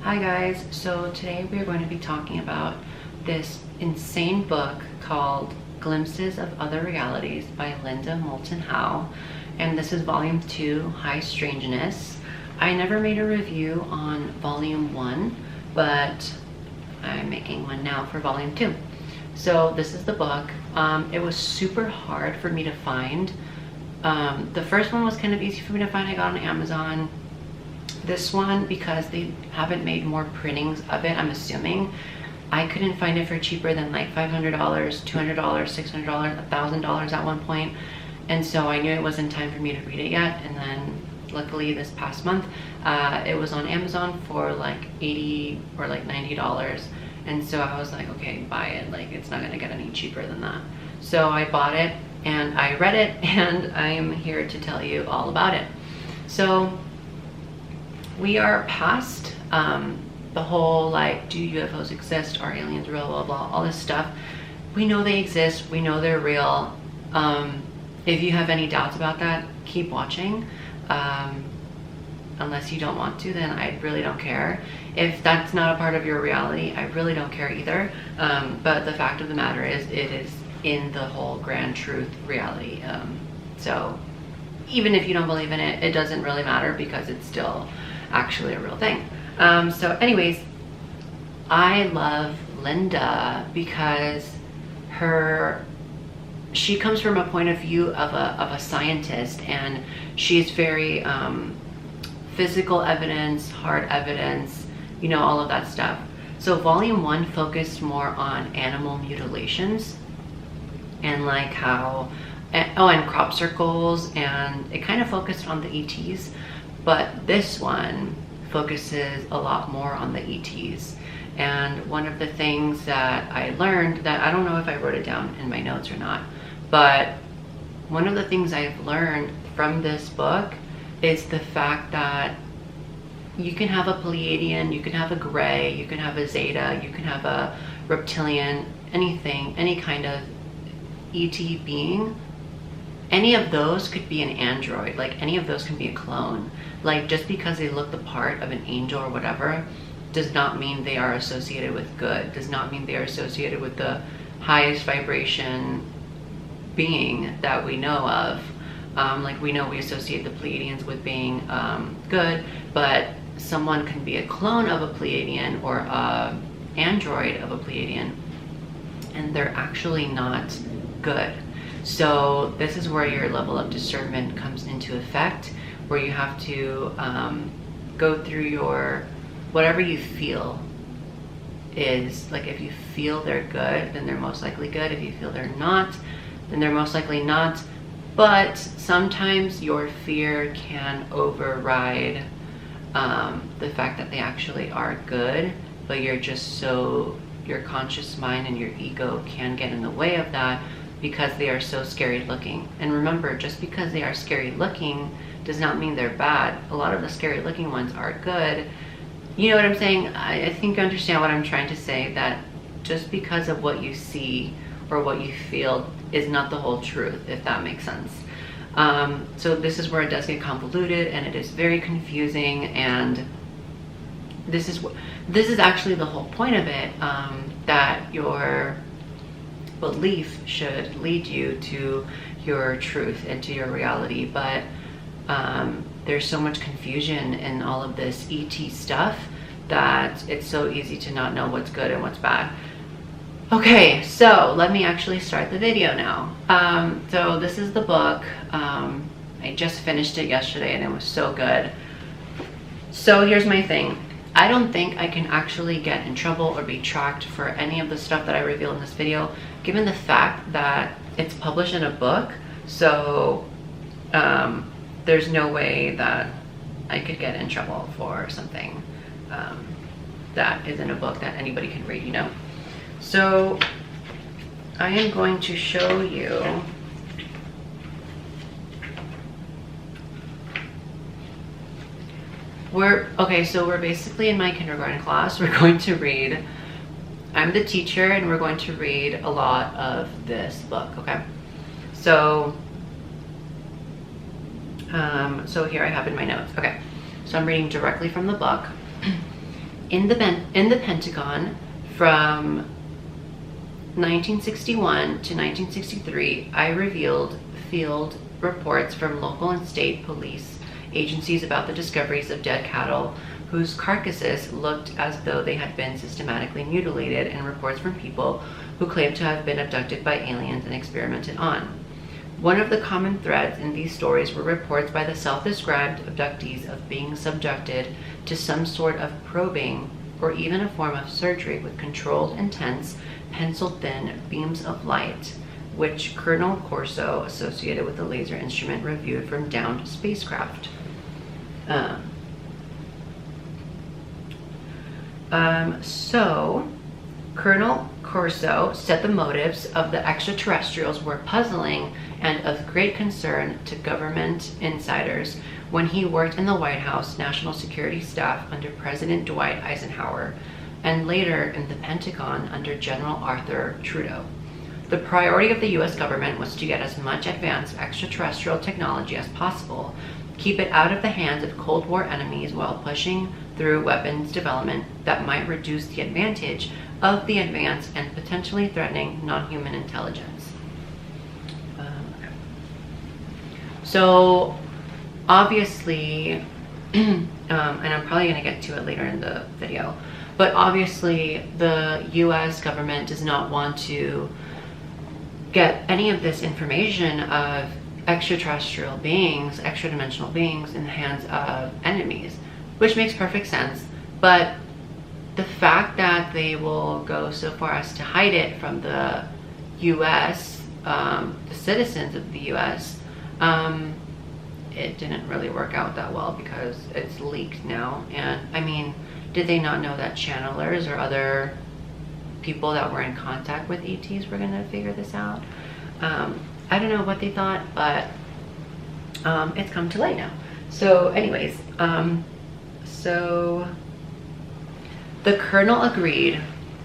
Hi guys, so today we are going to be talking about this insane book called Glimpses of Other Realities by Moulton Howe, and this is volume 2, High Strangeness. I never made a review on volume 1, but I'm making one now for volume 2. So this is the book. It was super hard for me to find. The first one was kind of easy for me to find. I got on Amazon. This one, because they haven't made more printings of it, I'm assuming, I couldn't find it for cheaper than like $500, $200, $600, $1,000 at one point. And so I knew it wasn't time for me to read it yet. And then luckily this past month, it was on Amazon for like $80 or like $90. And so I was like, okay, buy it. Like, it's not gonna get any cheaper than that. So I bought it and I read it, and I'm here to tell you all about it. So we are past the whole like, do UFOs exist, are aliens real, blah blah, all this stuff. We know they exist, we know they're real. If you have any doubts about that, keep watching. Unless you don't want to, then I really don't care. If that's not a part of your reality, I really don't care either. But the fact of the matter is, it is in the whole grand truth reality. So even if you don't believe in it, it doesn't really matter, because it's still actually a real thing. So anyways, I love Linda because she comes from a point of view of a scientist, and she's very physical evidence, hard evidence, you know, all of that stuff. So volume 1 focused more on animal mutilations and like how, and crop circles, and it kind of focused on the ETs. But this one focuses a lot more on the ETs. And one of the things that I learned, that I don't know if I wrote it down in my notes or not, but one of the things I've learned from this book is the fact that you can have a Pleiadian, you can have a Gray, you can have a Zeta, you can have a reptilian, anything, any kind of ET being. Any of those could be an android. Like, any of those can be a clone. Like, just because they look the part of an angel or whatever does not mean they are associated with good, does not mean they are associated with the highest vibration being that we know of. Like, we know we associate the Pleiadians with being good, but someone can be a clone of a Pleiadian or a android of a Pleiadian, and they're actually not good. So this is where your level of discernment comes into effect, where you have to go through your, whatever you feel is, like, if you feel they're good, then they're most likely good. If you feel they're not, then they're most likely not. But sometimes your fear can override the fact that they actually are good, but you're just so, your conscious mind and your ego can get in the way of that, because they are so scary looking. And remember, just because they are scary looking does not mean they're bad. A lot of the scary looking ones are good. You know what I'm saying? I think you understand what I'm trying to say, that just because of what you see or what you feel is not the whole truth, if that makes sense. So this is where it does get convoluted, and it is very confusing, and this is actually the whole point of it, that your belief should lead you to your truth and to your reality. But there's so much confusion in all of this ET stuff that it's so easy to not know what's good and what's bad. Okay, so let me actually start the video now. So this is the book. I just finished it yesterday, and it was so good. So here's my thing. I don't think I can actually get in trouble or be tracked for any of the stuff that I reveal in this video, given the fact that it's published in a book. So there's no way that I could get in trouble for something that is in a book that anybody can read, you know? So I am going to show you so we're basically in my kindergarten class. We're going to read, I'm the teacher, and we're going to read a lot of this book, okay? So so here I have in my notes. Okay, so I'm reading directly from the book. In the Pentagon from 1961 to 1963, I revealed field reports from local and state police agencies about the discoveries of dead cattle whose carcasses looked as though they had been systematically mutilated, and reports from people who claimed to have been abducted by aliens and experimented on. One of the common threads in these stories were reports by the self-described abductees of being subjected to some sort of probing or even a form of surgery with controlled, intense, pencil-thin beams of light, which Colonel Corso, associated with the laser instrument, reviewed from downed spacecraft. So Colonel Corso said the motives of the extraterrestrials were puzzling and of great concern to government insiders when he worked in the White House National Security Staff under President Dwight Eisenhower, and later in the Pentagon under General Arthur Trudeau. The priority of the U.S. government was to get as much advanced extraterrestrial technology as possible, keep it out of the hands of Cold War enemies while pushing through weapons development that might reduce the advantage of the advanced and potentially threatening non-human intelligence. Okay. So obviously, and I'm probably going to get to it later in the video, but obviously the US government does not want to get any of this information of extraterrestrial beings, extra-dimensional beings in the hands of enemies, which makes perfect sense. But the fact that they will go so far as to hide it from the US, the citizens of the US, it didn't really work out that well because it's leaked now. And I mean, did they not know that channelers or other people that were in contact with ETs were gonna figure this out? I don't know what they thought, but it's come to light now. So anyways, so the colonel agreed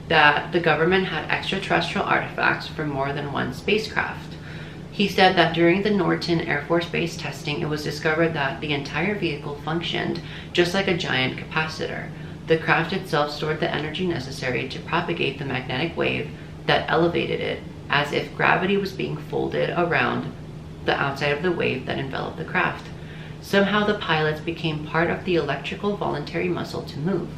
that the government had extraterrestrial artifacts from more than one spacecraft. He said that during the Norton Air Force Base testing, it was discovered that the entire vehicle functioned just like a giant capacitor. The craft itself stored the energy necessary to propagate the magnetic wave that elevated it, as if gravity was being folded around the outside of the wave that enveloped the craft. Somehow the pilots became part of the electrical voluntary muscle to move.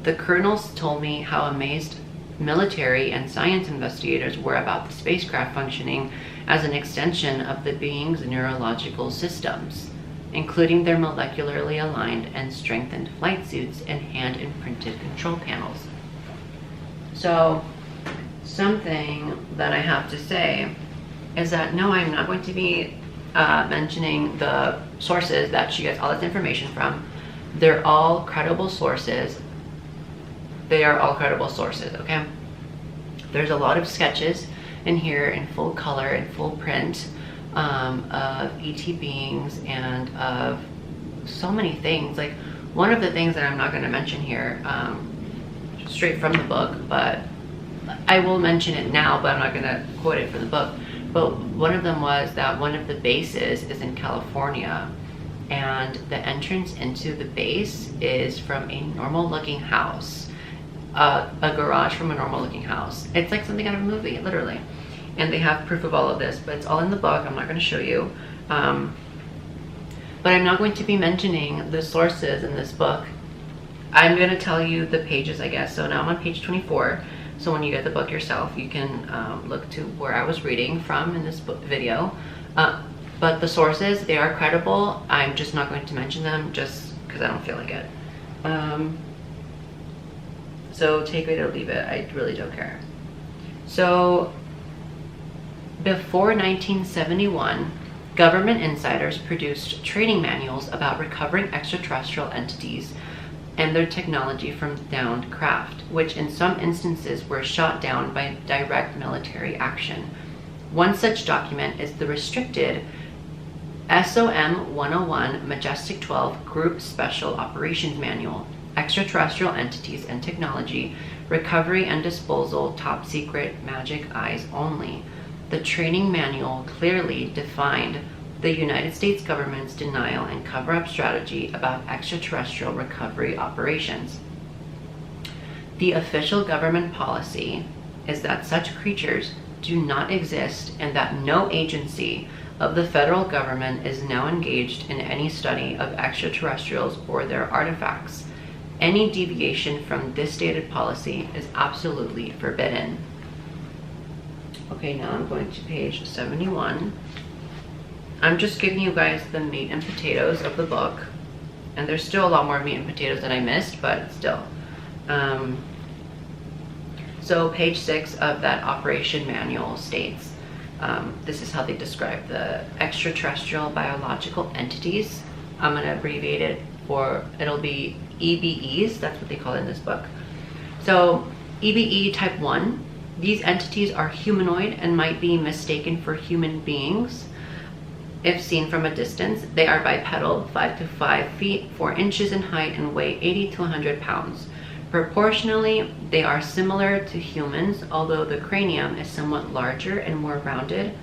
The colonels told me how amazed military and science investigators were about the spacecraft functioning as an extension of the being's neurological systems, including their molecularly aligned and strengthened flight suits and hand-imprinted control panels. So, something that I have to say is that no, I'm not going to be mentioning the sources that she gets all this information from. They're all credible sources. They are all credible sources, okay? There's a lot of sketches in here in full color and full print of ET beings and of so many things. Like, one of the things that I'm not going to mention here, straight from the book, but I will mention it now, but I'm not going to quote it from the book. But one of them was that one of the bases is in California, and the entrance into the base is from a normal looking house. A garage from a normal looking house. It's like something out of a movie, literally. And they have proof of all of this, but it's all in the book. I'm not going to show you. But I'm not going to be mentioning the sources in this book. I'm going to tell you the pages, I guess. So now I'm on page 24. So when you get the book yourself, you can look to where I was reading from in this book video. But the sources, they are credible. I'm just not going to mention them just because I don't feel like it. So take it or leave it. I really don't care. So before 1971, government insiders produced training manuals about recovering extraterrestrial entities and their technology from downed craft, which in some instances were shot down by direct military action. One such document is the restricted SOM 101 Majestic 12 Group Special Operations Manual, Extraterrestrial Entities and Technology, Recovery and Disposal, Top Secret, Magic Eyes Only. The training manual clearly defined the United States government's denial and cover-up strategy about extraterrestrial recovery operations. The official government policy is that such creatures do not exist and that no agency of the federal government is now engaged in any study of extraterrestrials or their artifacts. Any deviation from this stated policy is absolutely forbidden. Okay, now I'm going to page 71. I'm just giving you guys the meat and potatoes of the book. And there's still a lot more meat and potatoes that I missed, but still. So page 6 of that operation manual states, this is how they describe the extraterrestrial biological entities. I'm going to abbreviate it it'll be EBEs, that's what they call it in this book. So EBE type 1, these entities are humanoid and might be mistaken for human beings. If seen from a distance, they are bipedal, 5 to 5 feet, 4 inches in height, and weigh 80 to 100 pounds. Proportionally, they are similar to humans, although the cranium is somewhat larger and more rounded.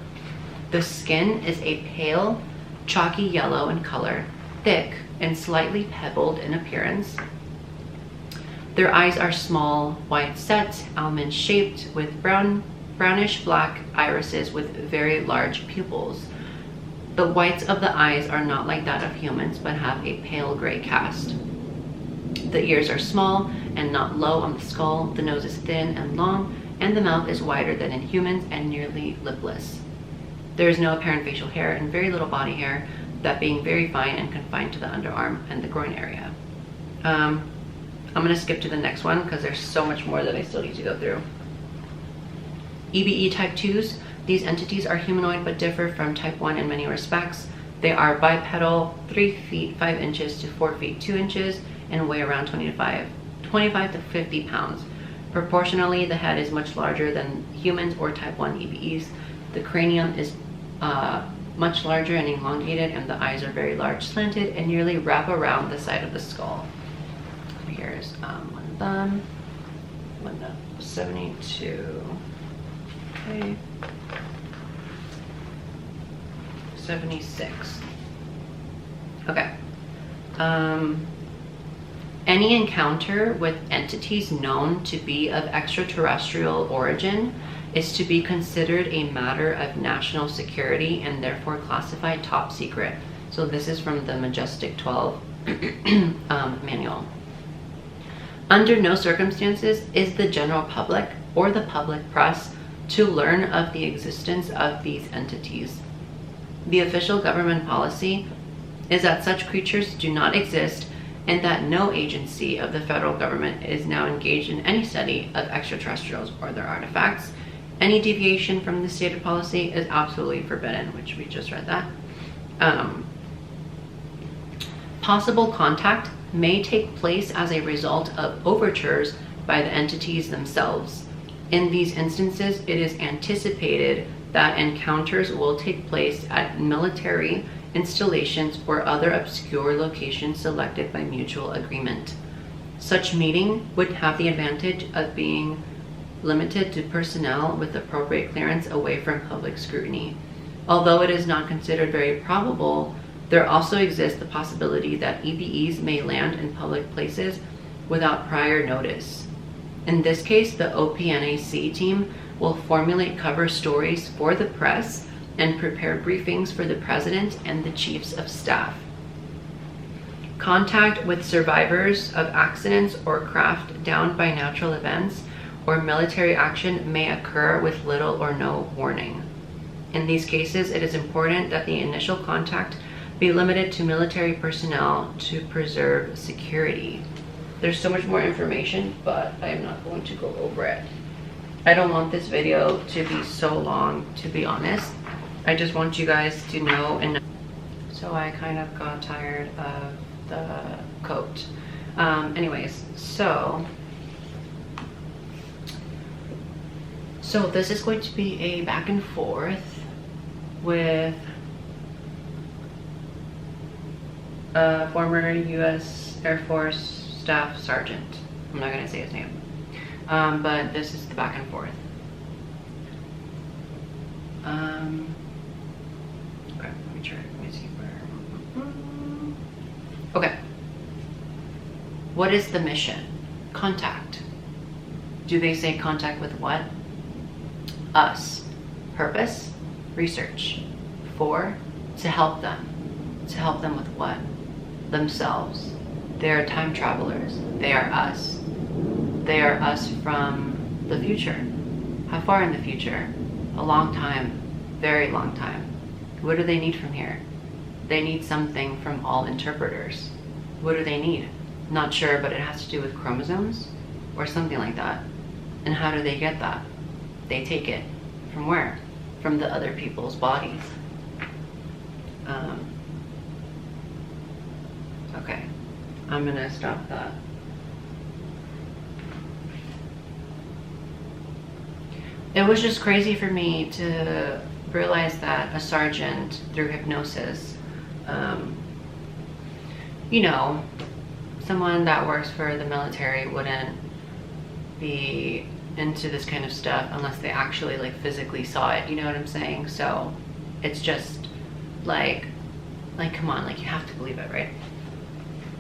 The skin is a pale, chalky yellow in color, thick, and slightly pebbled in appearance. Their eyes are small, wide set, almond-shaped, with brownish black irises with very large pupils. The whites of the eyes are not like that of humans, but have a pale gray cast. The ears are small and not low on the skull. The nose is thin and long, and the mouth is wider than in humans and nearly lipless. There is no apparent facial hair and very little body hair, that being very fine and confined to the underarm and the groin area. I'm going to skip to the next one because there's so much more that I still need to go through. EBE type 2s. These entities are humanoid but differ from type 1 in many respects. They are bipedal, 3 feet 5 inches to 4 feet 2 inches, and weigh around 25 to 50 pounds. Proportionally, the head is much larger than humans or type 1 EBEs. The cranium is much larger and elongated, and the eyes are very large, slanted, and nearly wrap around the side of the skull. Here's one of them. 72. Okay. 76. Okay. Any encounter with entities known to be of extraterrestrial origin is to be considered a matter of national security and therefore classified top secret. So this is from the Majestic 12 manual. Under no circumstances is the general public or the public press to learn of the existence of these entities. The official government policy is that such creatures do not exist and that no agency of the federal government is now engaged in any study of extraterrestrials or their artifacts. Any deviation from the stated policy is absolutely forbidden, which we just read that. Possible contact may take place as a result of overtures by the entities themselves. In these instances, it is anticipated that encounters will take place at military installations or other obscure locations selected by mutual agreement. Such meeting would have the advantage of being limited to personnel with appropriate clearance away from public scrutiny. Although it is not considered very probable, there also exists the possibility that EBEs may land in public places without prior notice. In this case, the OPNAC team will formulate cover stories for the press and prepare briefings for the president and the chiefs of staff. Contact with survivors of accidents or craft downed by natural events or military action may occur with little or no warning. In these cases, it is important that the initial contact be limited to military personnel to preserve security. There's so much more information, but I am not going to go over it. I don't want this video to be so long, to be honest. I just want you guys to know. And so I kind of got tired of the coat. Anyways, so this is going to be a back and forth with a former U.S. Air Force Staff Sergeant. I'm not gonna say his name, but this is the back and forth. Okay, let me try. Let me see where. Okay. What is the mission? Contact. Do they say contact with what? Us. Purpose? Research. For? To help them. To help them with what? Themselves. They are time travelers. They are us. They are us from the future. How far in the future? A long time. Very long time. What do they need from here? They need something from all interpreters. What do they need? Not sure, but it has to do with chromosomes or something like that. And how do they get that? They take it from where? From the other people's bodies. Okay, I'm gonna stop that. It was just crazy for me to realize that a sergeant, through hypnosis, you know, someone that works for the military wouldn't be into this kind of stuff unless they actually like physically saw it, you know what I'm saying? So it's just like come on, like you have to believe it, right?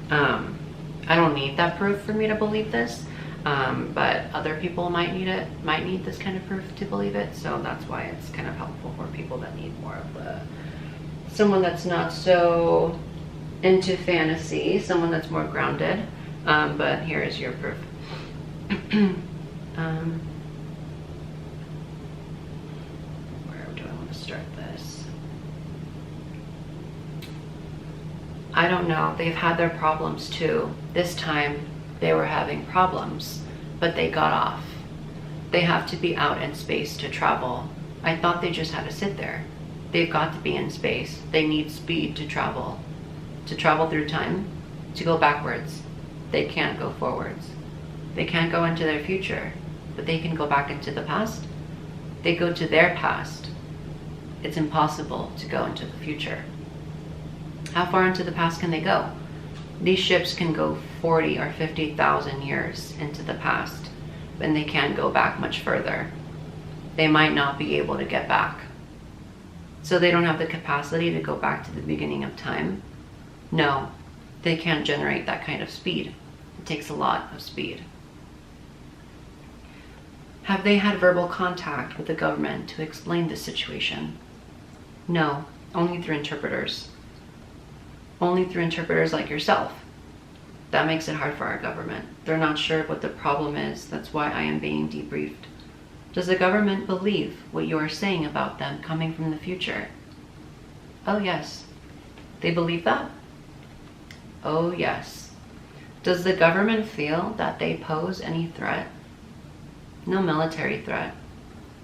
I don't need that proof for me to believe this, but other people might need this kind of proof to believe it. So that's why it's kind of helpful for people that need more of someone that's not so into fantasy, someone that's more grounded. But here is your proof. Where do I want to start this? I don't know. They've had their problems too. This time they were having problems, but they got off. They have to be out in space to travel. I thought they just had to sit there. They've got to be in space. They need speed to travel through time, to go backwards. They can't go forwards. They can't go into their future, but they can go back into the past. They go to their past. It's impossible to go into the future. How far into the past can they go? These ships can go 40 or 50,000 years into the past, and they can't go back much further. They might not be able to get back. So they don't have the capacity to go back to the beginning of time. No, they can't generate that kind of speed. It takes a lot of speed. Have they had verbal contact with the government to explain the situation? No, only through interpreters. Only through interpreters like yourself. That makes it hard for our government. They're not sure what the problem is. That's why I am being debriefed. Does the government believe what you are saying about them coming from the future? Oh yes. They believe that? Oh yes. Does the government feel that they pose any threat? No military threat.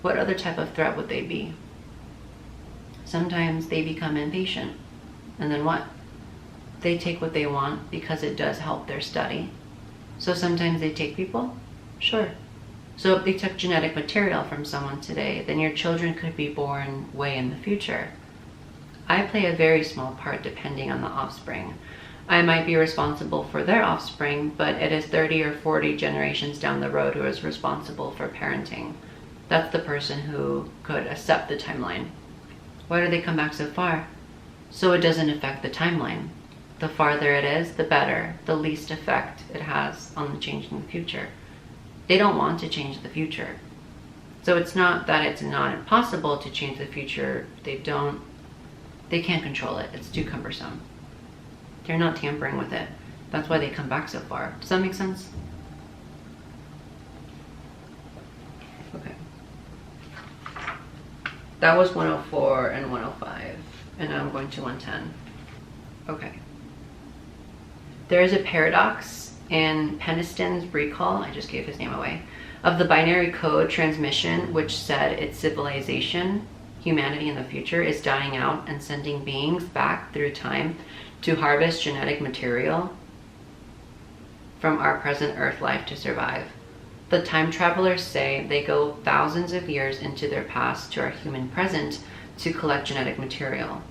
What other type of threat would they be? Sometimes they become impatient. And then what? They take what they want because it does help their study. So sometimes they take people? Sure. So if they took genetic material from someone today, then your children could be born way in the future. I play a very small part depending on the offspring. I might be responsible for their offspring, but it is 30 or 40 generations down the road who is responsible for parenting. That's the person who could accept the timeline. Why do they come back so far? So it doesn't affect the timeline. The farther it is, the better, the least effect it has on the change in the future. They don't want to change the future. So it's not that it's not impossible to change the future. They can't control it. It's too cumbersome. They're not tampering with it. That's why they come back so far. Does that make sense? Okay. That was 104 and 105. And now I'm going to 110. Okay. There is a paradox in Peniston's recall, I just gave his name away, of the binary code transmission, which said its civilization, humanity in the future, is dying out and sending beings back through time to harvest genetic material from our present Earth life to survive. The time travelers say they go thousands of years into their past to our human present to collect genetic material.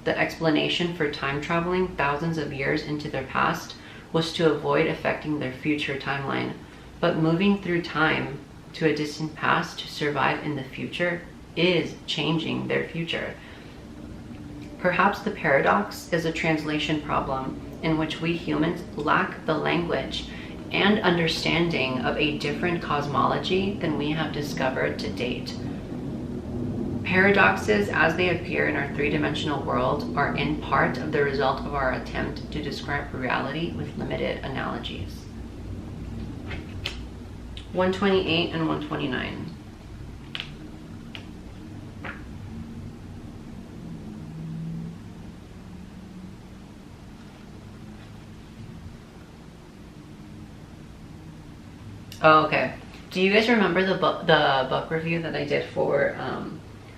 The explanation for time traveling thousands of years into their past was to avoid affecting their future timeline. But moving through time to a distant past to survive in the future is changing their future. Perhaps the paradox is a translation problem in which we humans lack the language and understanding of a different cosmology than we have discovered to date. Paradoxes as they appear in our three-dimensional world are in part of the result of our attempt to describe reality with limited analogies. 128 and 129. Oh, okay. Do you guys remember the book review that I did for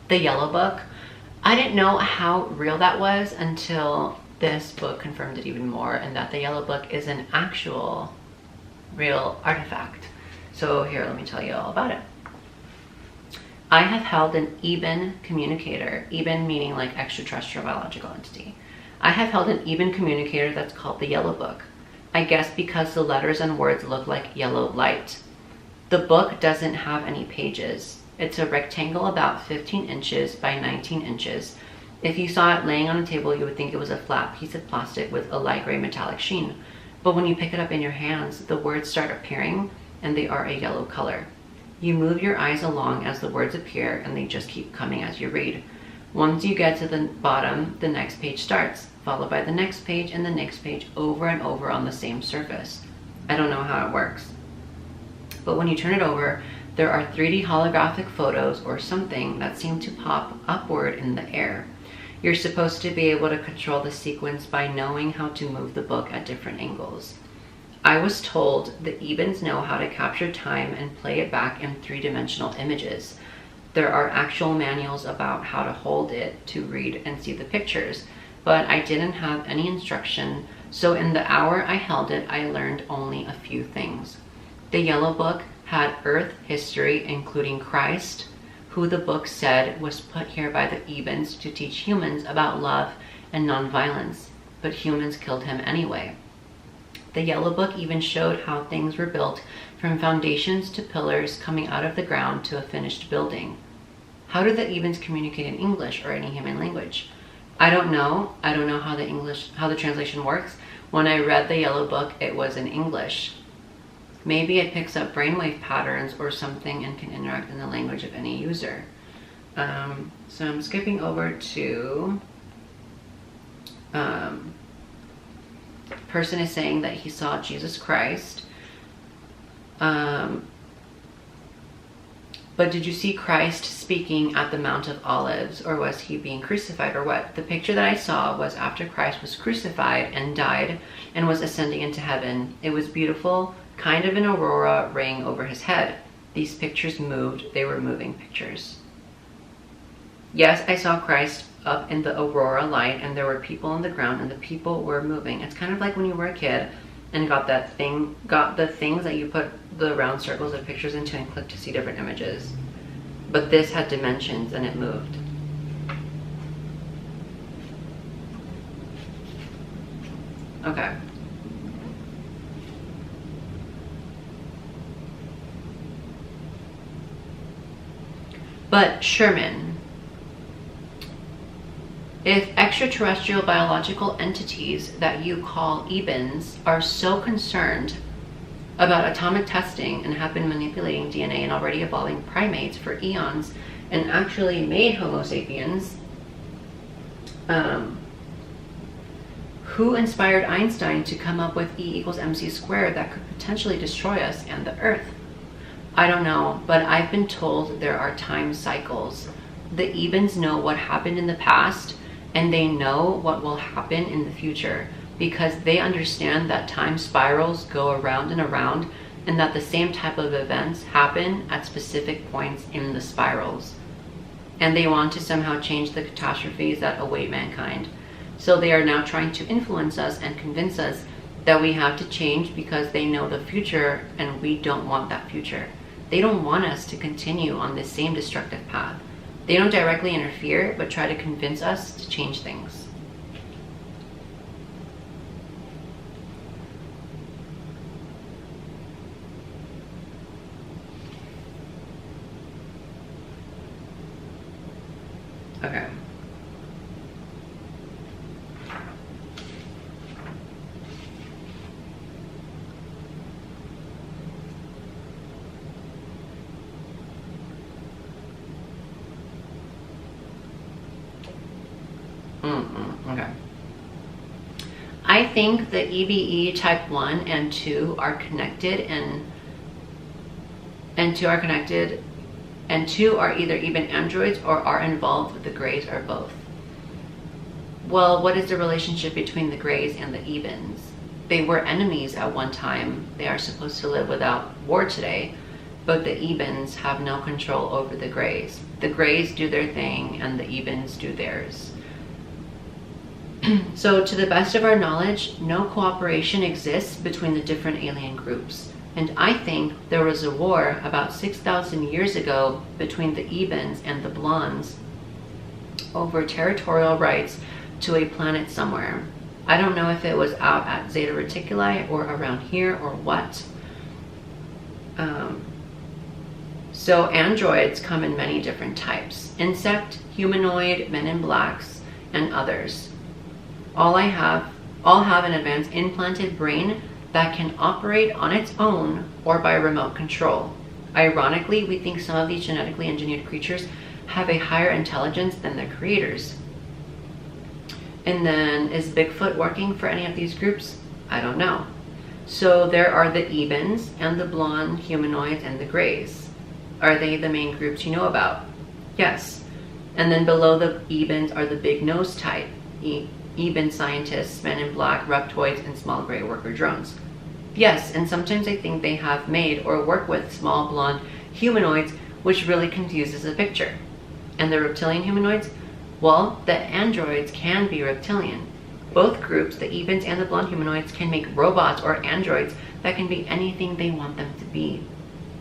the Yellow Book? I didn't know how real that was until this book confirmed it even more, and that the Yellow Book is an actual real artifact. So here, let me tell you all about it. I have held an Eben communicator, Eben meaning like extraterrestrial biological entity. I have held an Eben communicator that's called the Yellow Book. I guess because the letters and words look like yellow light. The book doesn't have any pages. It's a rectangle about 15 inches by 19 inches. If you saw it laying on a table, you would think it was a flat piece of plastic with a light gray metallic sheen. But when you pick it up in your hands, the words start appearing and they are a yellow color. You move your eyes along as the words appear and they just keep coming as you read. Once you get to the bottom, the next page starts, followed by the next page and the next page over and over on the same surface. I don't know how it works. But when you turn it over, there are 3D holographic photos or something that seem to pop upward in the air. You're supposed to be able to control the sequence by knowing how to move the book at different angles. I was told the Ebens know how to capture time and play it back in three-dimensional images. There are actual manuals about how to hold it to read and see the pictures, but I didn't have any instruction, so in the hour I held it, I learned only a few things. The Yellow Book had Earth history, including Christ, who the book said was put here by the Ebens to teach humans about love and nonviolence, but humans killed him anyway. The Yellow Book even showed how things were built from foundations to pillars coming out of the ground to a finished building. How do the Ebens communicate in English or any human language? I don't know. I don't know how the translation works. When I read the Yellow Book, it was in English. Maybe it picks up brainwave patterns or something and can interact in the language of any user. So I'm skipping over to person is saying that he saw Jesus Christ. But did you see Christ speaking at the Mount of Olives, or was he being crucified, or what? The picture that I saw was after Christ was crucified and died and was ascending into heaven. It was beautiful, kind of an aurora raying over his head. These pictures moved. They were moving pictures. Yes, I saw Christ up in the aurora light, and there were people on the ground, and the people were moving. It's kind of like when you were a kid and got the things that you put the round circles of pictures into and click to see different images. But this had dimensions and it moved. Okay. But Sherman, if extraterrestrial biological entities that you call Ebens are so concerned about atomic testing and have been manipulating DNA and already evolving primates for eons and actually made Homo sapiens, who inspired Einstein to come up with E equals mc squared that could potentially destroy us and the Earth? I don't know, but I've been told there are time cycles. The Ebens know what happened in the past, and they know what will happen in the future, because they understand that time spirals go around and around, and that the same type of events happen at specific points in the spirals. And they want to somehow change the catastrophes that await mankind. So they are now trying to influence us and convince us that we have to change because they know the future and we don't want that future. They don't want us to continue on this same destructive path. They don't directly interfere, but try to convince us to change things. Okay. Okay. I think the EBE type 1 and 2 are connected, and 2 are connected, and 2 are either even androids or are involved with the Greys or both. Well, what is the relationship between the Greys and the Ebens? They were enemies at one time. They are supposed to live without war today, but the Ebens have no control over the Greys. The Greys do their thing and the Ebens do theirs. So to the best of our knowledge, no cooperation exists between the different alien groups. And I think there was a war about 6,000 years ago between the Ebens and the Blondes over territorial rights to a planet somewhere. I don't know if it was out at Zeta Reticuli or around here or what. So androids come in many different types: insect, humanoid, men in blacks, and others. All have an advanced implanted brain that can operate on its own or by remote control. Ironically, we think some of these genetically engineered creatures have a higher intelligence than their creators. And then, is Bigfoot working for any of these groups? I don't know. So there are the Ebens and the blonde humanoids and the Greys. Are they the main groups you know about? Yes. And then below the Ebens are the big nose type. Eben scientists, men in black, reptoids, and small gray worker drones. Yes, and sometimes I think they have made or work with small blonde humanoids, which really confuses the picture. And the reptilian humanoids? Well, the androids can be reptilian. Both groups, the Ebens and the blonde humanoids, can make robots or androids that can be anything they want them to be.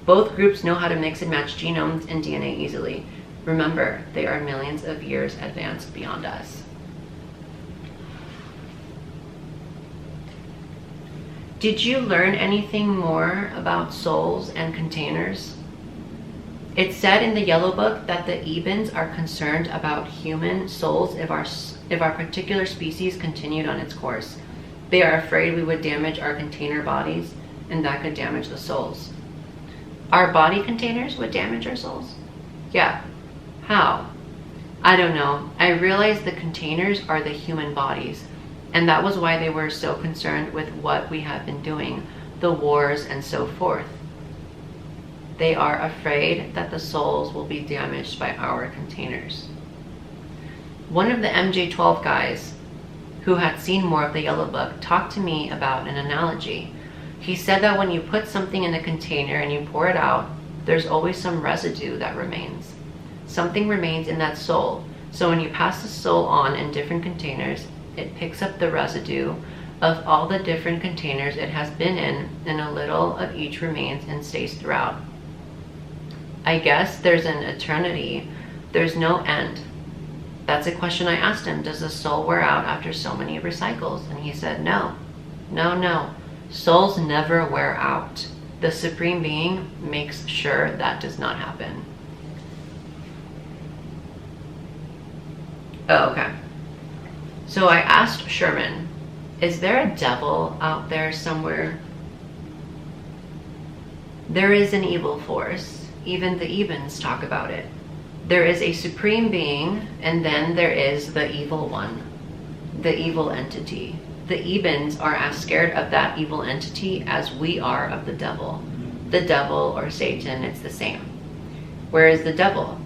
Both groups know how to mix and match genomes and DNA easily. Remember, they are millions of years advanced beyond us. Did you learn anything more about souls and containers? It said in the Yellow Book that the Ebens are concerned about human souls if our particular species continued on its course. They are afraid we would damage our container bodies, and that could damage the souls. Our body containers would damage our souls? Yeah. How? I don't know. I realized the containers are the human bodies, and that was why they were so concerned with what we have been doing, the wars and so forth. They are afraid that the souls will be damaged by our containers. One of the MJ-12 guys who had seen more of the Yellow Book talked to me about an analogy. He said that when you put something in a container and you pour it out, there's always some residue that remains. Something remains in that soul. So when you pass the soul on in different containers, it picks up the residue of all the different containers it has been in, and a little of each remains and stays throughout. I guess there's an eternity. There's no end. That's a question I asked him. Does the soul wear out after so many recycles? And he said, no. No. Souls never wear out. The Supreme Being makes sure that does not happen. Oh, okay. So I asked Sherman, is there a devil out there somewhere? There is an evil force. Even the Ebens talk about it. There is a supreme being, and then there is the evil one, the evil entity. The Ebens are as scared of that evil entity as we are of the devil. The devil or Satan, it's the same. Where is the devil?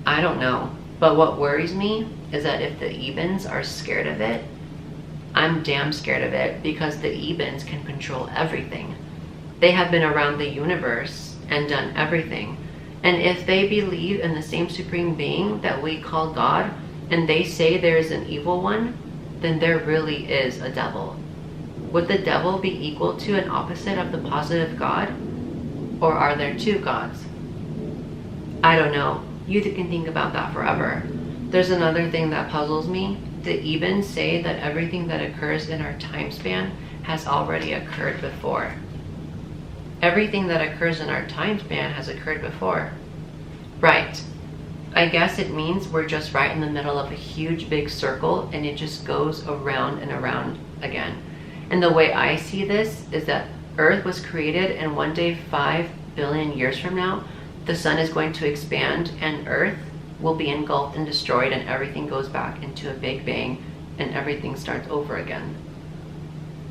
I don't know. But what worries me is that if the Ebens are scared of it, I'm damn scared of it, because the Ebens can control everything. They have been around the universe and done everything. And if they believe in the same supreme being that we call God, and they say there is an evil one, then there really is a devil. Would the devil be equal to an opposite of the positive God? Or are there two gods? I don't know. You can think about that forever. There's another thing that puzzles me. The Ebens say that everything that occurs in our time span has already occurred before. Everything that occurs in our time span has occurred before. Right. I guess it means we're just right in the middle of a huge big circle, and it just goes around and around again. And the way I see this is that Earth was created, and one day 5 billion years from now, the sun is going to expand and Earth will be engulfed and destroyed, and everything goes back into a big bang and everything starts over again.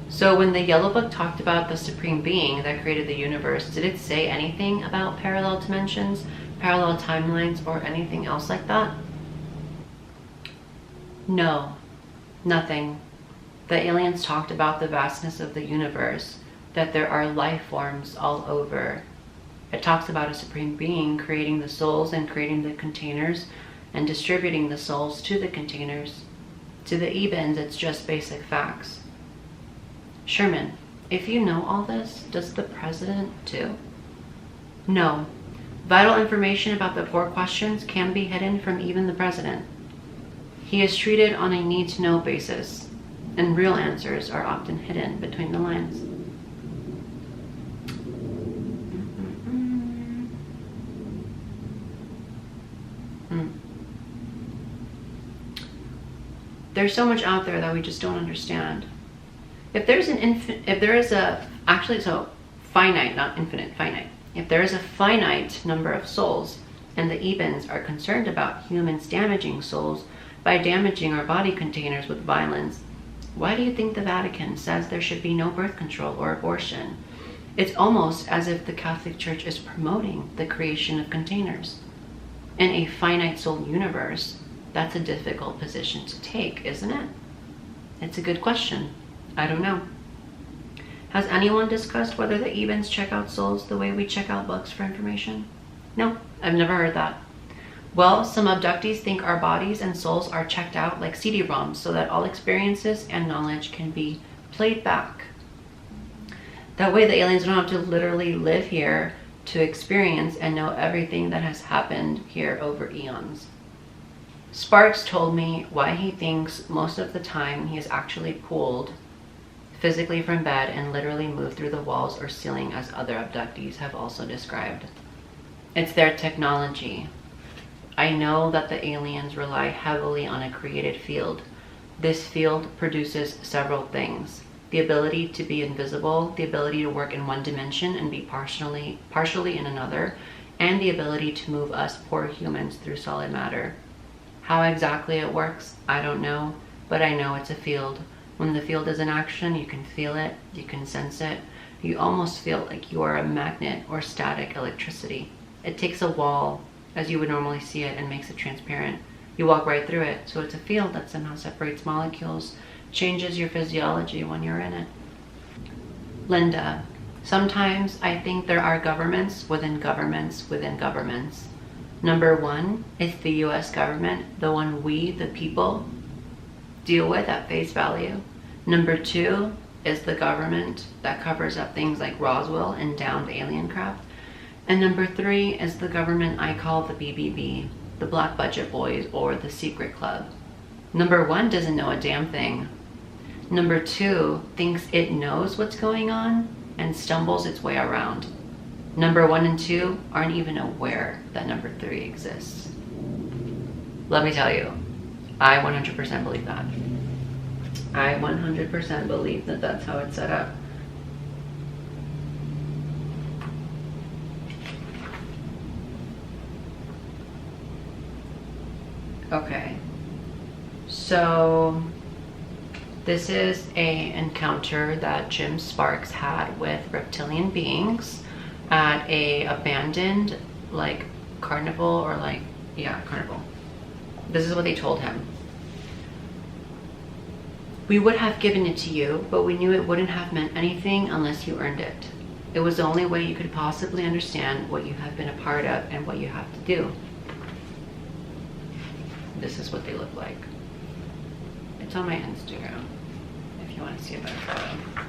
So when the Yellow Book talked about the Supreme Being that created the universe, did it say anything about parallel dimensions, parallel timelines, or anything else like that? No, nothing. The aliens talked about the vastness of the universe, that there are life forms all over. It talks about a Supreme Being creating the souls and creating the containers and distributing the souls to the containers. To the Ebens, it's just basic facts. Sherman, if you know all this, does the president too? No. Vital information about the 4 questions can be hidden from even the president. He is treated on a need-to-know basis, and real answers are often hidden between the lines. There's so much out there that we just don't understand. If there's finite, not infinite, finite. If there is a finite number of souls, and the Ebens are concerned about humans damaging souls by damaging our body containers with violence, why do you think the Vatican says there should be no birth control or abortion? It's almost as if the Catholic Church is promoting the creation of containers. In a finite soul universe, that's a difficult position to take, isn't it? It's a good question. I don't know. Has anyone discussed whether the Ebens check out souls the way we check out books for information? No, I've never heard that. Well, some abductees think our bodies and souls are checked out like CD-ROMs so that all experiences and knowledge can be played back. That way the aliens don't have to literally live here to experience and know everything that has happened here over eons. Sparks told me why he thinks most of the time he is actually pulled physically from bed and literally moved through the walls or ceiling, as other abductees have also described. It's their technology. I know that the aliens rely heavily on a created field. This field produces several things: the ability to be invisible, the ability to work in one dimension and be partially in another, and the ability to move us poor humans through solid matter. How exactly it works, I don't know, but I know it's a field. When the field is in action, you can feel it, you can sense it. You almost feel like you are a magnet or static electricity. It takes a wall, as you would normally see it, and makes it transparent. You walk right through it, so it's a field that somehow separates molecules, changes your physiology when you're in it. Linda, sometimes I think there are governments within governments within governments. Number 1 is the US government, the one we, the people, deal with at face value. Number 2 is the government that covers up things like Roswell and downed alien craft. And number 3 is the government I call the BBB, the Black Budget Boys, or the Secret Club. Number 1 doesn't know a damn thing. Number 2 thinks it knows what's going on and stumbles its way around. Number 1 and 2 aren't even aware that number 3 exists. Let me tell you, I 100% believe that. I 100% believe that that's how it's set up. Okay, so this is an encounter that Jim Sparks had with reptilian beings at a abandoned carnival carnival. This is what they told him. We would have given it to you, but we knew it wouldn't have meant anything unless you earned it. It was the only way you could possibly understand what you have been a part of and what you have to do. This is what they look like. It's on my Instagram if you want to see a better photo.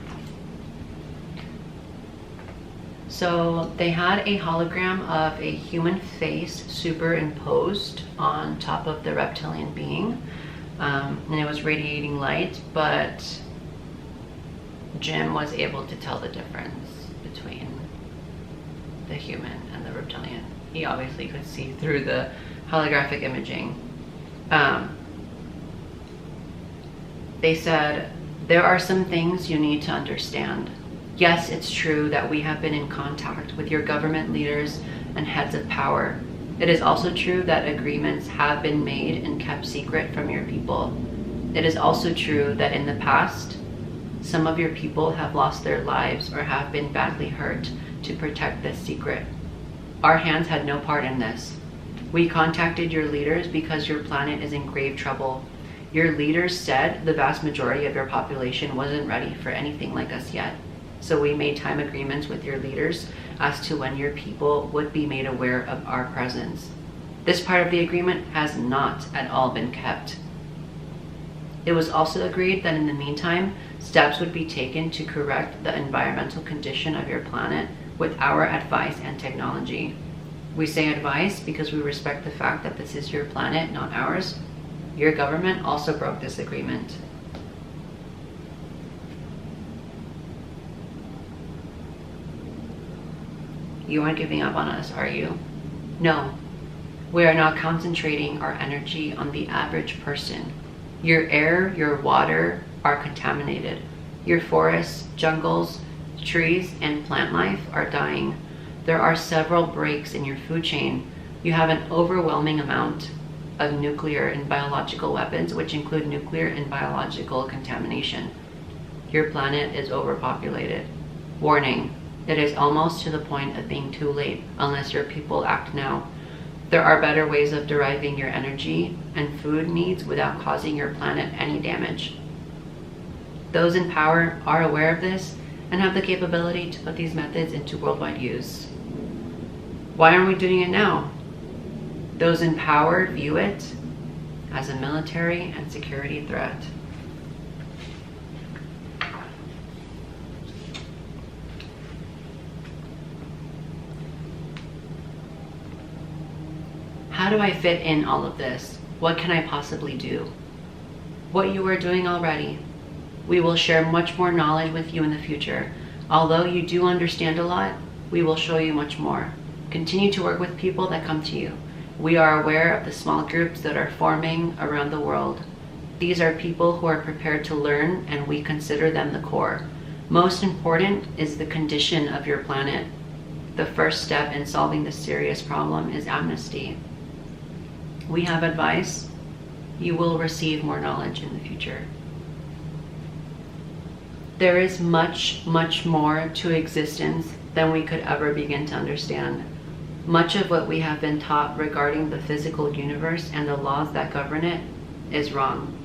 So they had a hologram of a human face superimposed on top of the reptilian being, and it was radiating light, but Jim was able to tell the difference between the human and the reptilian. He obviously could see through the holographic imaging. They said, there are some things you need to understand. Yes, it's true that we have been in contact with your government leaders and heads of power. It is also true that agreements have been made and kept secret from your people. It is also true that in the past, some of your people have lost their lives or have been badly hurt to protect this secret. Our hands had no part in this. We contacted your leaders because your planet is in grave trouble. Your leaders said the vast majority of your population wasn't ready for anything like us yet. So we made time agreements with your leaders as to when your people would be made aware of our presence. This part of the agreement has not at all been kept. It was also agreed that in the meantime, steps would be taken to correct the environmental condition of your planet with our advice and technology. We say advice because we respect the fact that this is your planet, not ours. Your government also broke this agreement. You aren't giving up on us, are you? No. We are now concentrating our energy on the average person. Your air, your water are contaminated. Your forests, jungles, trees, and plant life are dying. There are several breaks in your food chain. You have an overwhelming amount of nuclear and biological weapons, which include nuclear and biological contamination. Your planet is overpopulated. Warning, it is almost to the point of being too late unless your people act now. There are better ways of deriving your energy and food needs without causing your planet any damage. Those in power are aware of this and have the capability to put these methods into worldwide use. Why aren't we doing it now? Those in power view it as a military and security threat. How do I fit in all of this? What can I possibly do? What you are doing already. We will share much more knowledge with you in the future. Although you do understand a lot, we will show you much more. Continue to work with people that come to you. We are aware of the small groups that are forming around the world. These are people who are prepared to learn, and we consider them the core. Most important is the condition of your planet. The first step in solving this serious problem is amnesty. We have advice. You will receive more knowledge in the future. There is much, much more to existence than we could ever begin to understand. Much of what we have been taught regarding the physical universe and the laws that govern it is wrong.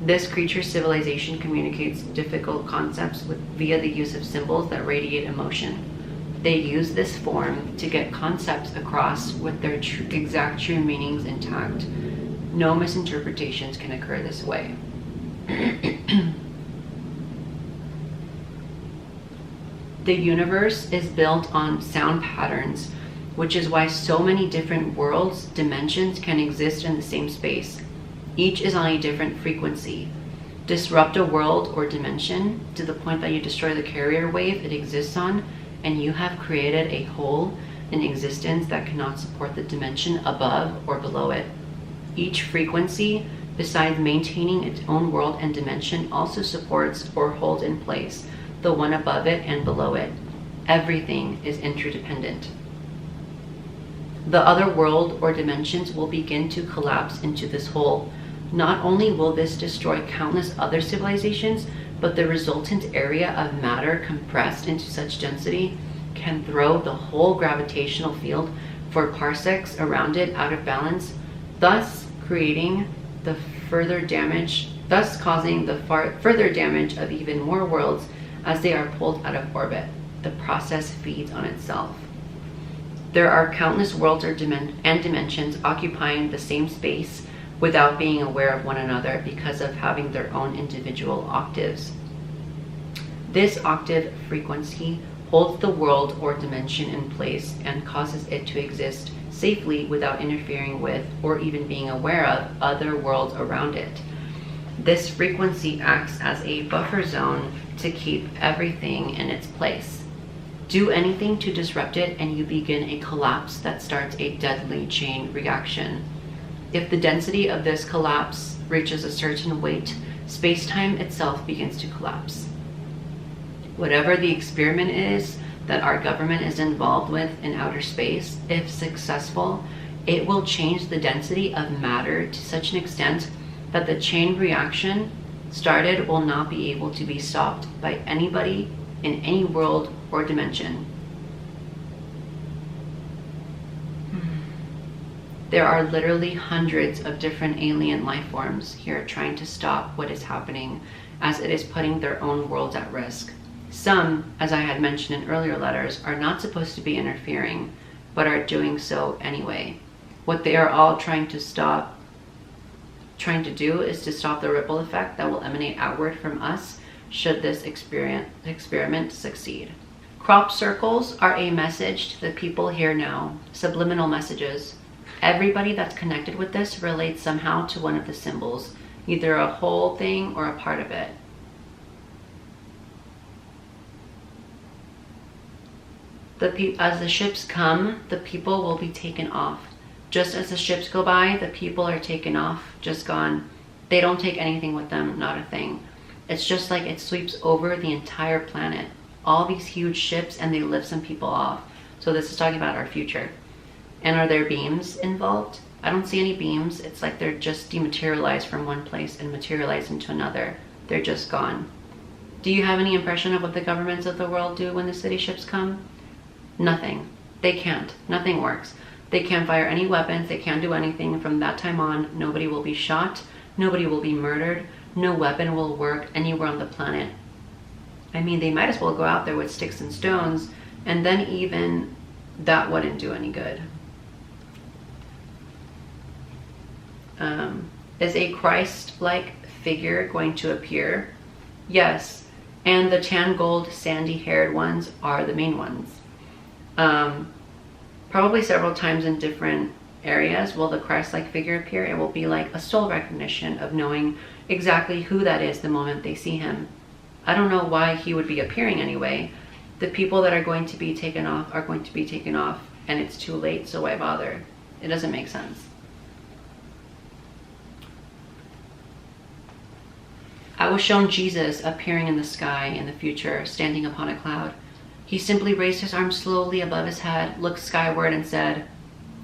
This creature civilization communicates difficult concepts via the use of symbols that radiate emotion. They use this form to get concepts across with their exact true meanings intact. No misinterpretations can occur this way. The universe is built on sound patterns, which is why so many different worlds, dimensions can exist in the same space. Each is on a different frequency. Disrupt a world or dimension to the point that you destroy the carrier wave it exists on, and you have created a hole in existence that cannot support the dimension above or below it. Each frequency, besides maintaining its own world and dimension, also supports or holds in place the one above it and below it. Everything is interdependent. The other world or dimensions will begin to collapse into this hole. Not only will this destroy countless other civilizations, but the resultant area of matter compressed into such density can throw the whole gravitational field for parsecs around it out of balance, thus causing the further damage of even more worlds as they are pulled out of orbit. The process feeds on itself. There are countless worlds and dimensions occupying the same space without being aware of one another because of having their own individual octaves. This octave frequency holds the world or dimension in place and causes it to exist safely without interfering with or even being aware of other worlds around it. This frequency acts as a buffer zone to keep everything in its place. Do anything to disrupt it and you begin a collapse that starts a deadly chain reaction. If the density of this collapse reaches a certain weight, space-time itself begins to collapse. Whatever the experiment is that our government is involved with in outer space, if successful, it will change the density of matter to such an extent that the chain reaction started will not be able to be stopped by anybody in any world or dimension. There are literally hundreds of different alien life forms here trying to stop what is happening, as it is putting their own worlds at risk. Some, as I had mentioned in earlier letters, are not supposed to be interfering, but are doing so anyway. What they are all trying to do is to stop the ripple effect that will emanate outward from us should this experiment succeed. Crop circles are a message to the people here now, subliminal messages. Everybody that's connected with this relates somehow to one of the symbols, either a whole thing or a part of it. As the ships come, the people will be taken off. Just as the ships go by, the people are taken off, just gone. They don't take anything with them, not a thing. It's just like it sweeps over the entire planet. All these huge ships, and they lift some people off. So this is talking about our future. And are there beams involved? I don't see any beams. It's like they're just dematerialized from one place and materialized into another. They're just gone. Do you have any impression of what the governments of the world do when the city ships come? Nothing. They can't. Nothing works. They can't fire any weapons. They can't do anything. From that time on, nobody will be shot. Nobody will be murdered. No weapon will work anywhere on the planet. I mean, they might as well go out there with sticks and stones, and then even that wouldn't do any good. Is a Christ-like figure going to appear? Yes, and the tan gold sandy-haired ones are the main ones. Probably several times in different areas will the Christ-like figure appear. It will be like a soul recognition of knowing exactly who that is the moment they see him. I don't know why he would be appearing anyway. The people that are going to be taken off are going to be taken off, and it's too late, so why bother? It doesn't make sense. I was shown Jesus appearing in the sky in the future, standing upon a cloud. He simply raised his arm slowly above his head, looked skyward, and said,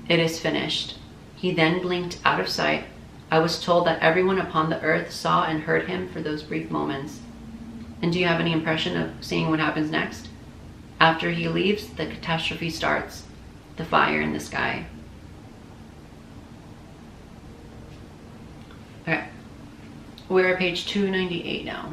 "It is finished." He then blinked out of sight. I was told that everyone upon the earth saw and heard him for those brief moments. And do you have any impression of seeing what happens next? After he leaves, the catastrophe starts. The fire in the sky. Okay. We're at page 298 now.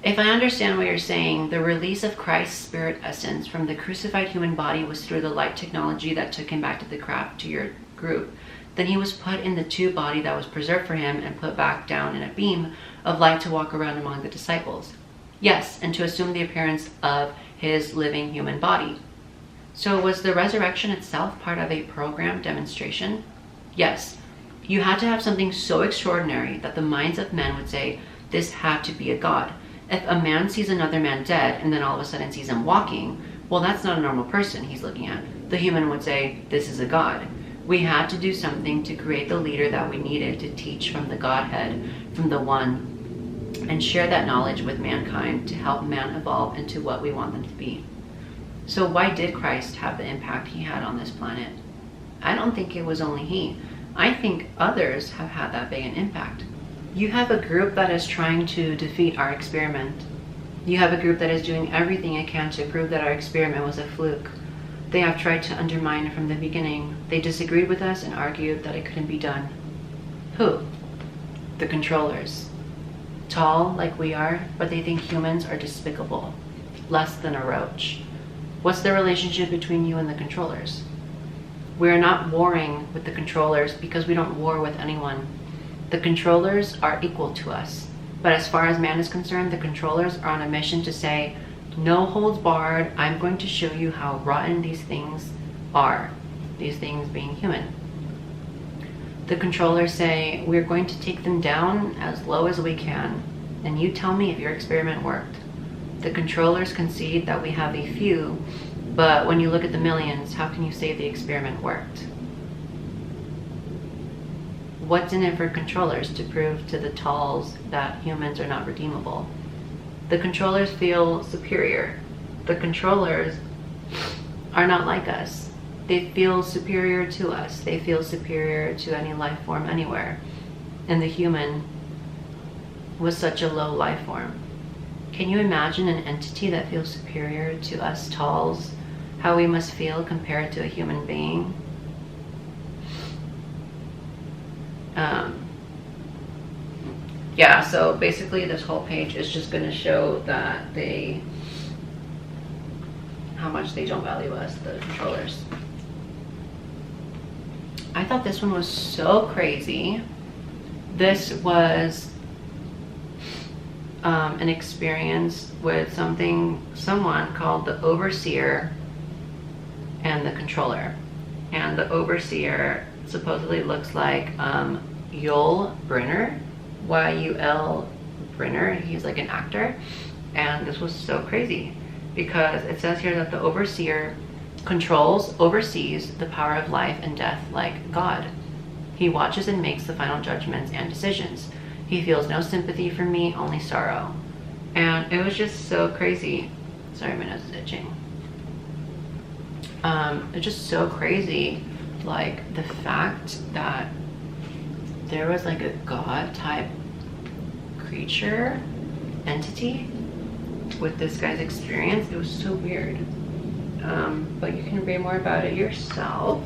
If I understand what you're saying, the release of Christ's spirit essence from the crucified human body was through the light technology that took him back to the craft, to your group. Then he was put in the tube body that was preserved for him and put back down in a beam of light to walk around among the disciples. Yes, and to assume the appearance of his living human body. So was the resurrection itself part of a program demonstration? Yes. You had to have something so extraordinary that the minds of men would say, this had to be a god. If a man sees another man dead and then all of a sudden sees him walking, well, that's not a normal person he's looking at. The human would say, this is a god. We had to do something to create the leader that we needed to teach from the Godhead, from the One, and share that knowledge with mankind to help man evolve into what we want them to be. So why did Christ have the impact he had on this planet? I don't think it was only he. I think others have had that big an impact. You have a group that is trying to defeat our experiment. You have a group that is doing everything it can to prove that our experiment was a fluke. They have tried to undermine it from the beginning. They disagreed with us and argued that it couldn't be done. Who? The controllers. Tall like we are, but they think humans are despicable, less than a roach. What's the relationship between you and the controllers? We are not warring with the controllers because we don't war with anyone. The controllers are equal to us. But as far as man is concerned, the controllers are on a mission to say, no holds barred, I'm going to show you how rotten these things are. These things being human. The controllers say, we're going to take them down as low as we can, and you tell me if your experiment worked. The controllers concede that we have a few, but when you look at the millions, how can you say the experiment worked? What's in it for controllers to prove to the talls that humans are not redeemable? The controllers feel superior. The controllers are not like us. They feel superior to us. They feel superior to any life form anywhere. and the human was such a low life form. Can you imagine an entity that feels superior to us talls, how we must feel compared to a human being? Yeah, so basically this whole page is just going to show that how much they don't value us, the controllers. I thought this one was so crazy. This was an experience with someone called the overseer and the controller. And the overseer supposedly looks like Yul Brynner, Y-U-L Brynner. He's like an actor. And this was so crazy because it says here that the overseer oversees the power of life and death like God. He watches and makes the final judgments and decisions. He feels no sympathy for me, only sorrow. And it was just so crazy. Sorry, my nose is itching. It's just so crazy, like the fact that there was like a God type creature entity with this guy's experience. It was so weird. But you can read more about it yourself.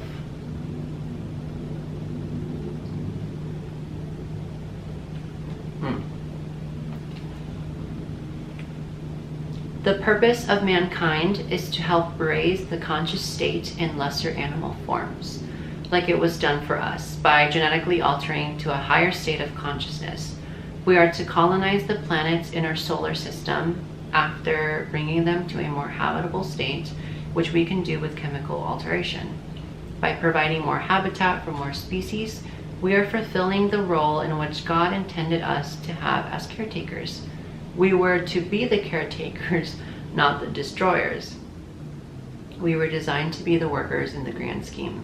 The purpose of mankind is to help raise the conscious state in lesser animal forms, like it was done for us, by genetically altering to a higher state of consciousness. We are to colonize the planets in our solar system after bringing them to a more habitable state, which we can do with chemical alteration. By providing more habitat for more species, we are fulfilling the role in which God intended us to have as caretakers. We were to be the caretakers, not the destroyers. We were designed to be the workers in the grand scheme.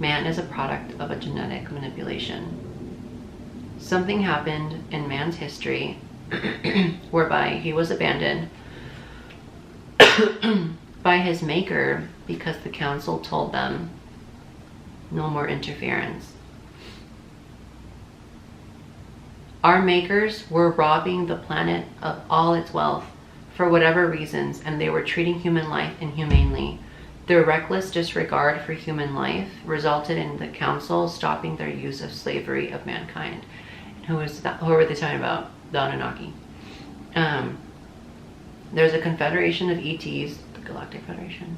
Man is a product of a genetic manipulation. Something happened in man's history whereby he was abandoned by his maker because the council told them no more interference. Our makers were robbing the planet of all its wealth for whatever reasons, and they were treating human life inhumanely. Their reckless disregard for human life resulted in the council stopping their use of slavery of mankind. And who were they talking about? The Anunnaki. There's a confederation of ETs, the Galactic Federation,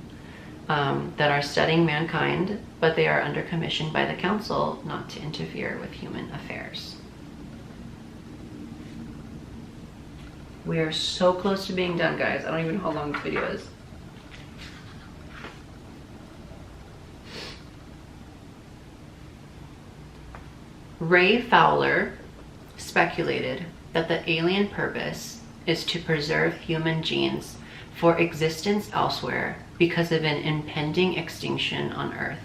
that are studying mankind, but they are under commission by the council not to interfere with human affairs. We are so close to being done, guys. I don't even know how long this video is. Ray Fowler speculated that the alien purpose is to preserve human genes for existence elsewhere because of an impending extinction on Earth.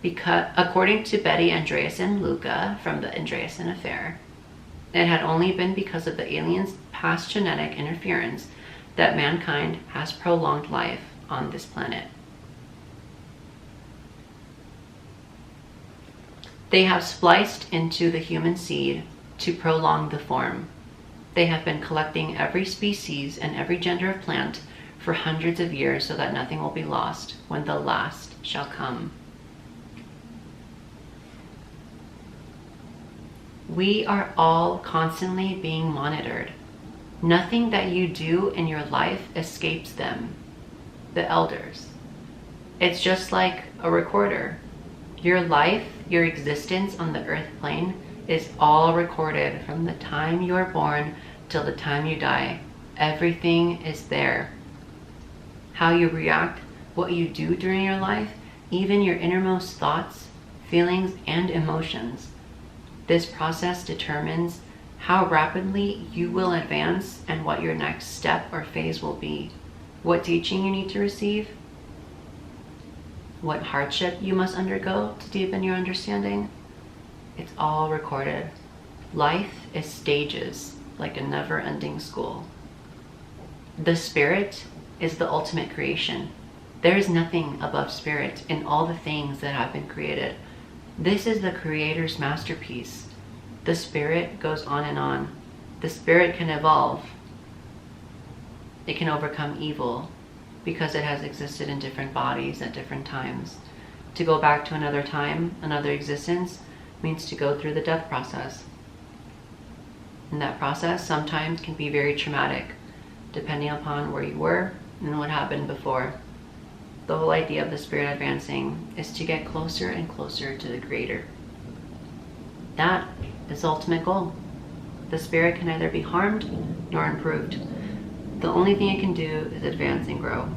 Because, according to Betty Andreasen Luca from the Andreasen Affair, it had only been because of the aliens' past genetic interference that mankind has prolonged life on this planet. They have spliced into the human seed to prolong the form. They have been collecting every species and every gender of plant for hundreds of years so that nothing will be lost when the last shall come. We are all constantly being monitored. Nothing that you do in your life escapes them, the elders. It's just like a recorder. Your life, your existence on the earth plane is all recorded from the time you are born till the time you die. Everything is there. How you react, what you do during your life, even your innermost thoughts, feelings, and emotions. This process determines how rapidly you will advance and what your next step or phase will be, what teaching you need to receive, what hardship you must undergo to deepen your understanding. It's all recorded. Life is stages, like a never-ending school. The spirit is the ultimate creation. There is nothing above spirit in all the things that have been created. This is the Creator's masterpiece. The spirit goes on and on. The spirit can evolve. It can overcome evil because it has existed in different bodies at different times. To go back to another time, another existence, means to go through the death process. And that process sometimes can be very traumatic, depending upon where you were and what happened before. The whole idea of the spirit advancing is to get closer and closer to the Creator. That is the ultimate goal. The spirit can neither be harmed nor improved. The only thing it can do is advance and grow.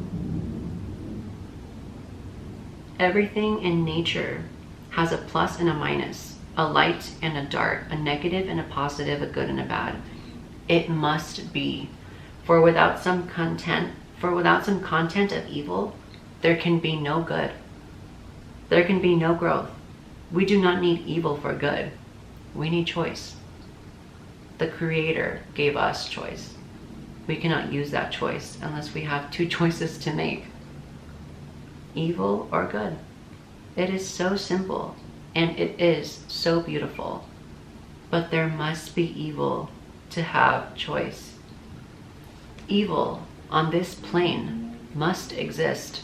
Everything in nature has a plus and a minus, a light and a dark, a negative and a positive, a good and a bad. It must be. For without some content of evil, there can be no good. There can be no growth. We do not need evil for good. We need choice. The Creator gave us choice. We cannot use that choice unless we have two choices to make. Evil or good. It is so simple and it is so beautiful. But there must be evil to have choice. Evil on this plane must exist.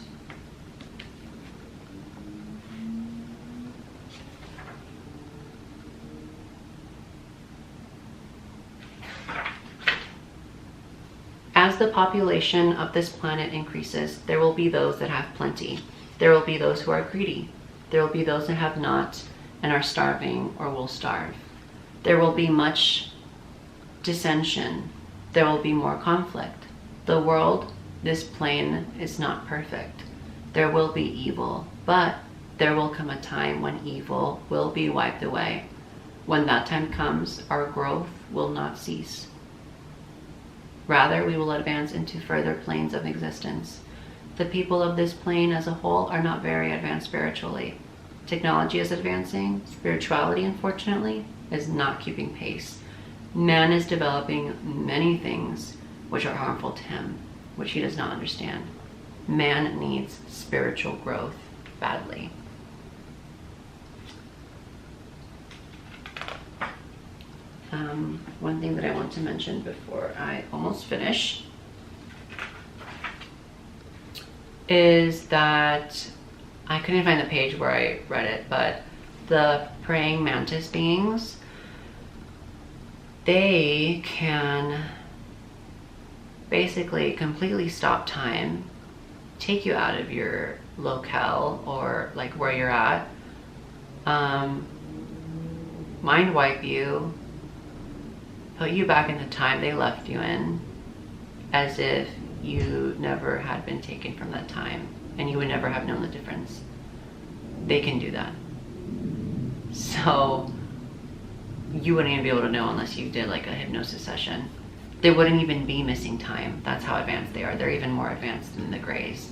As the population of this planet increases, there will be those that have plenty. There will be those who are greedy. There will be those that have not and are starving or will starve. There will be much dissension. There will be more conflict. The world, this plane, is not perfect. There will be evil, but there will come a time when evil will be wiped away. When that time comes, our growth will not cease. Rather, we will advance into further planes of existence. The people of this plane as a whole are not very advanced spiritually. Technology is advancing. Spirituality, unfortunately, is not keeping pace. Man is developing many things which are harmful to him, which he does not understand. Man needs spiritual growth badly. One thing that I want to mention before I almost finish is that I couldn't find the page where I read it, but the praying mantis beings, they can basically completely stop time, take you out of your locale or like where you're at, mind wipe you, put you back in the time they left you in, as if you never had been taken from that time and you would never have known the difference. They can do that. So you wouldn't even be able to know unless you did like a hypnosis session. They wouldn't even be missing time. That's how advanced they are. They're even more advanced than the Greys.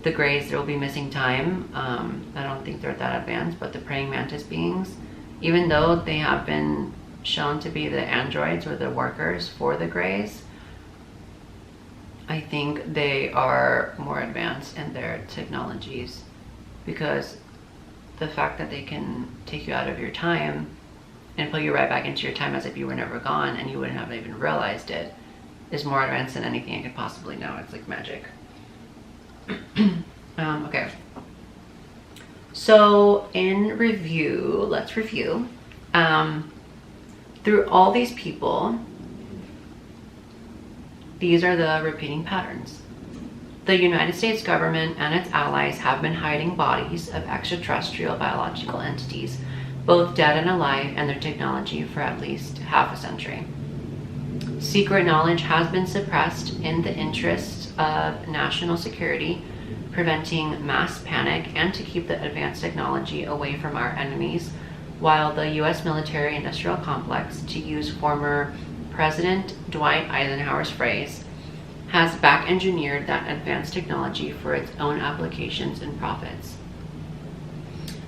The Greys, there will be missing time. I don't think they're that advanced, but the praying mantis beings, even though they have been shown to be the androids or the workers for the Greys, I think they are more advanced in their technologies, because the fact that they can take you out of your time and put you right back into your time as if you were never gone and you wouldn't have even realized it is more advanced than anything I could possibly know. It's like magic. Okay. So in review, let's review. Through all these people, these are the repeating patterns. The United States government and its allies have been hiding bodies of extraterrestrial biological entities, both dead and alive, and their technology for at least half a century. Secret knowledge has been suppressed in the interests of national security, preventing mass panic and to keep the advanced technology away from our enemies, while the U.S. military-industrial complex, to use former President Dwight Eisenhower's phrase, has back-engineered that advanced technology for its own applications and profits.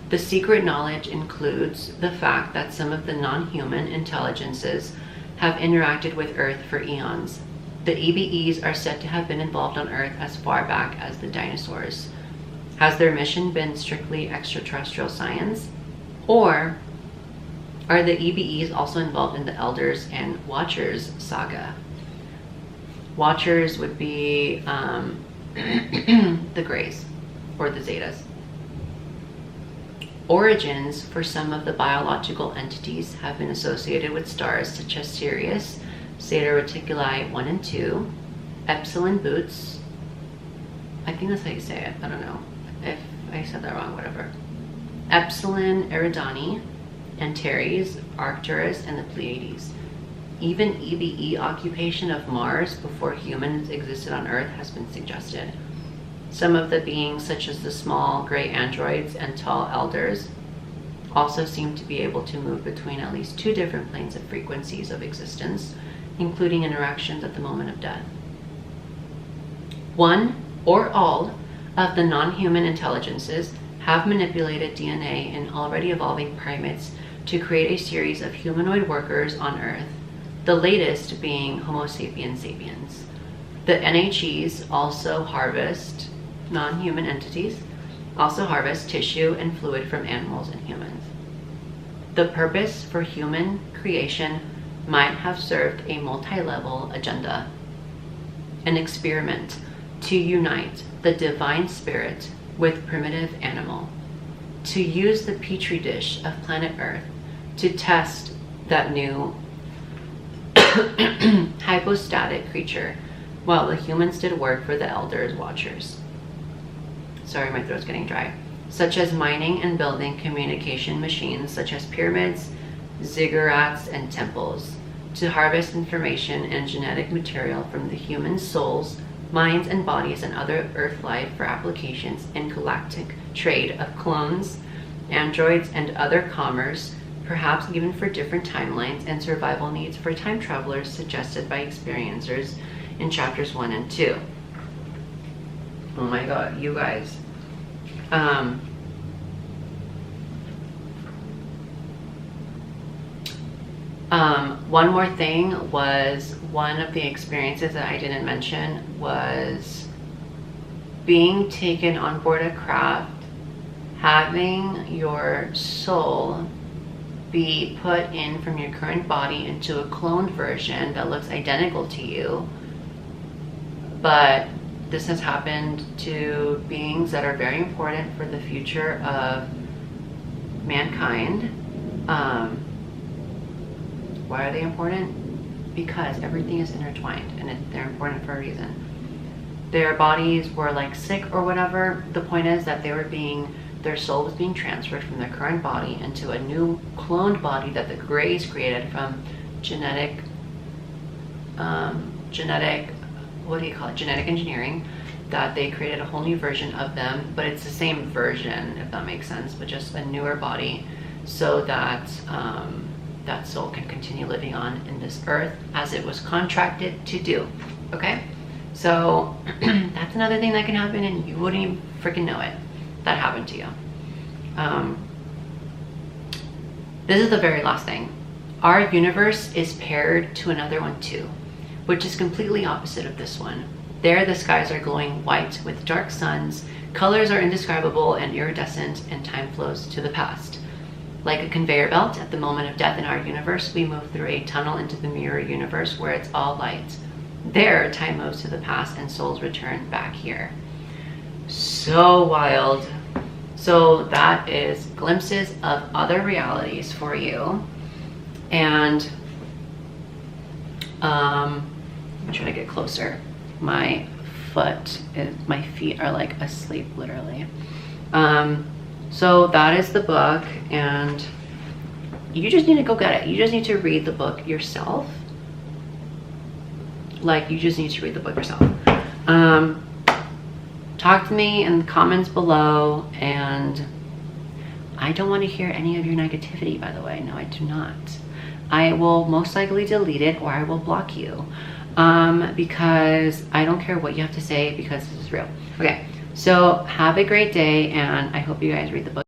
The secret knowledge includes the fact that some of the non-human intelligences have interacted with Earth for eons. The EBEs are said to have been involved on Earth as far back as the dinosaurs. Has their mission been strictly extraterrestrial science? Or are the EBEs also involved in the Elders and Watchers saga? Watchers would be the Greys or the Zetas. Origins for some of the biological entities have been associated with stars such as Sirius, Zeta Reticuli 1 and 2, Epsilon Boots. I think that's how you say it. I don't know. If I said that wrong, whatever. Epsilon Eridani, Antares, Arcturus, and the Pleiades. Even EBE occupation of Mars before humans existed on Earth has been suggested. Some of the beings, such as the small gray androids and tall elders, also seem to be able to move between at least 2 different planes of frequencies of existence, including interactions at the moment of death. One or all of the non-human intelligences have manipulated DNA in already evolving primates to create a series of humanoid workers on Earth, the latest being Homo sapiens sapiens. The NHEs also harvest non-human entities, also harvest tissue and fluid from animals and humans. The purpose for human creation might have served a multi-level agenda, an experiment to unite the divine spirit with primitive animal, to use the petri dish of planet Earth to test that new hypostatic creature, while the humans did work for the Elders Watchers. Sorry, my throat's getting dry. Such as mining and building communication machines such as pyramids, ziggurats, and temples, to harvest information and genetic material from the human souls, minds, and bodies and other Earth life for applications in galactic trade of clones, androids, and other commerce, perhaps even for different timelines and survival needs for time travelers suggested by experiencers in chapters 1 and 2. Oh my god, you guys. One more thing was, one of the experiences that I didn't mention was being taken on board a craft, having your soul be put in from your current body into a cloned version that looks identical to you. But this has happened to beings that are very important for the future of mankind. Why are they important? Because everything is intertwined, and they're important for a reason. Their bodies were like sick or whatever. The point is that their soul was being transferred from their current body into a new cloned body that the Greys created from genetic engineering, that they created a whole new version of them, but it's the same version, if that makes sense, but just a newer body, so that that soul can continue living on in this earth as it was contracted to do. Okay, so that's another thing that can happen, and you wouldn't even freaking know it. That happened to you. This is the very last thing. Our universe is paired to another one too, which is completely opposite of this one. There, the skies are glowing white with dark suns, colors are indescribable and iridescent, and time flows to the past. Like a conveyor belt, at the moment of death in our universe, we move through a tunnel into the mirror universe where it's all light. There, time moves to the past and souls return back here. So wild. So that is glimpses of other realities for you. And I'm trying to get closer. My feet are like asleep, literally. So that is the book, and you just need to go get it. You just need to read the book yourself. Like, you just need to read the book yourself. Talk to me in the comments below, and I don't want to hear any of your negativity, by the way. No, I do not. I will most likely delete it, or I will block you, because I don't care what you have to say, because this is real. Okay, so have a great day, and I hope you guys read the book.